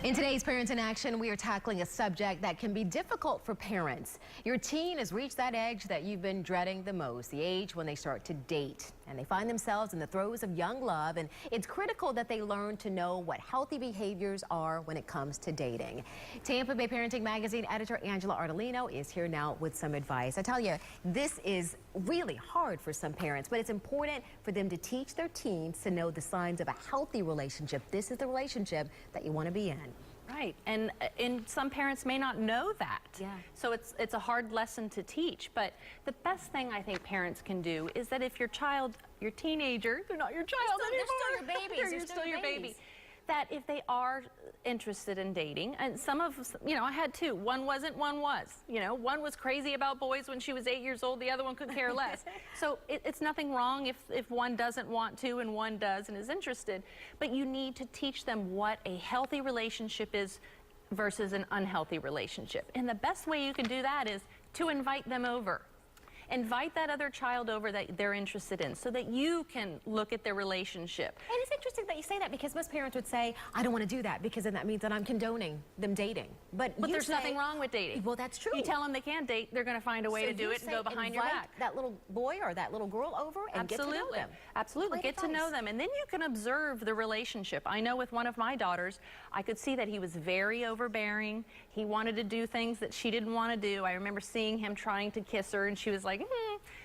In today's Parents in Action, we are tackling a subject that can be difficult for parents. Your teen has reached that edge that you've been dreading the most, the age when they start to date. And they find themselves in the throes of young love, and it's critical that they learn to know what healthy behaviors are when it comes to dating. Tampa Bay Parenting Magazine editor Angela Ardolino is here now with some advice. I tell you, this is really hard for some parents, but it's important for them to teach their teens to know the signs of a healthy relationship. This is the relationship that you want to be in. Right, and some parents may not know that. Yeah. So it's a hard lesson to teach, but the best thing I think parents can do is that if your child, your teenager, they're not your child anymore. They're still your babies. They're still your baby. That if they are interested in dating, and some of, I had two. One wasn't, one was. One was crazy about boys when she was 8 years old. The other one could care less. So it's nothing wrong if one doesn't want to and one does and is interested. But you need to teach them what a healthy relationship is versus an unhealthy relationship. And the best way you can do that is to invite them over. Invite that other child over that they're interested in so that you can look at their relationship. And it's interesting that you say that, because most parents would say, I don't want to do that because then that means that I'm condoning them dating. But there's nothing wrong with dating. Well, that's true. You tell them they can't date, they're going to find a way to do it and go behind your back. That little boy or that little girl over and get to know them. Absolutely. Get to know them. And then you can observe the relationship. I know with one of my daughters, I could see that he was very overbearing. He wanted to do things that she didn't want to do. I remember seeing him trying to kiss her and she was like,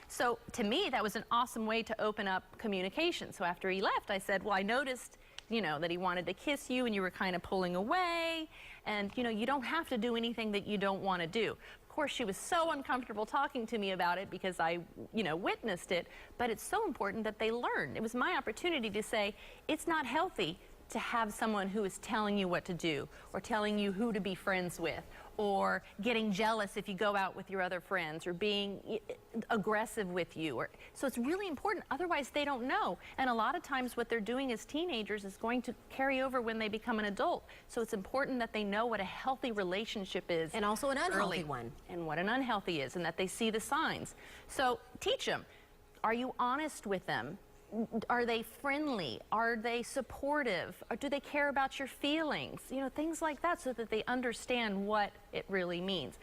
So to me, that was an awesome way to open up communication. So after he left, I said, well, I noticed, that he wanted to kiss you and you were kind of pulling away. And, you don't have to do anything that you don't want to do. Of course, she was so uncomfortable talking to me about it because I, witnessed it. But it's so important that they learn. It was my opportunity to say, it's not healthy to have someone who is telling you what to do or telling you who to be friends with or getting jealous if you go out with your other friends or being aggressive with you. So it's really important, otherwise they don't know. And a lot of times what they're doing as teenagers is going to carry over when they become an adult. So it's important that they know what a healthy relationship is. And also an unhealthy one. And what an unhealthy is, and that they see the signs. So teach them. Are you honest with them? Are they friendly? Are they supportive? Or do they care about your feelings? Things like that, so that they understand what it really means.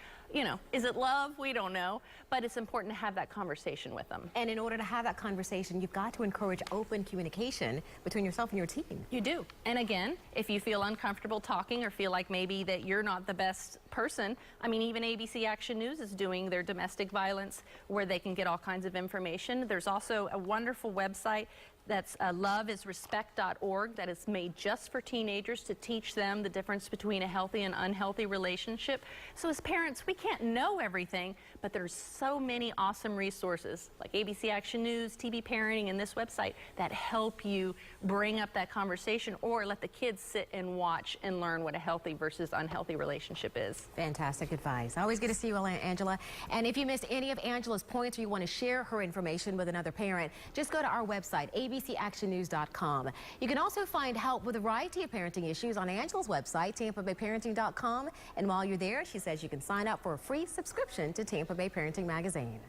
Is it love? We don't know. But it's important to have that conversation with them. And in order to have that conversation, you've got to encourage open communication between yourself and your teen. You do. And again, if you feel uncomfortable talking or feel like maybe that you're not the best person, even ABC Action News is doing their domestic violence where they can get all kinds of information. There's also a wonderful website that's loveisrespect.org that is made just for teenagers to teach them the difference between a healthy and unhealthy relationship. So as parents, we can't know everything, but there's so many awesome resources like ABC Action News, TV Parenting, and this website that help you bring up that conversation or let the kids sit and watch and learn what a healthy versus unhealthy relationship is. Fantastic advice. Always good to see you, Angela. And if you missed any of Angela's points or you want to share her information with another parent, just go to our website, abcactionnews.com. You can also find help with a variety of parenting issues on Angela's website, tampabayparenting.com. And while you're there, she says you can sign up for a free subscription to Tampa Bay Parenting Magazine.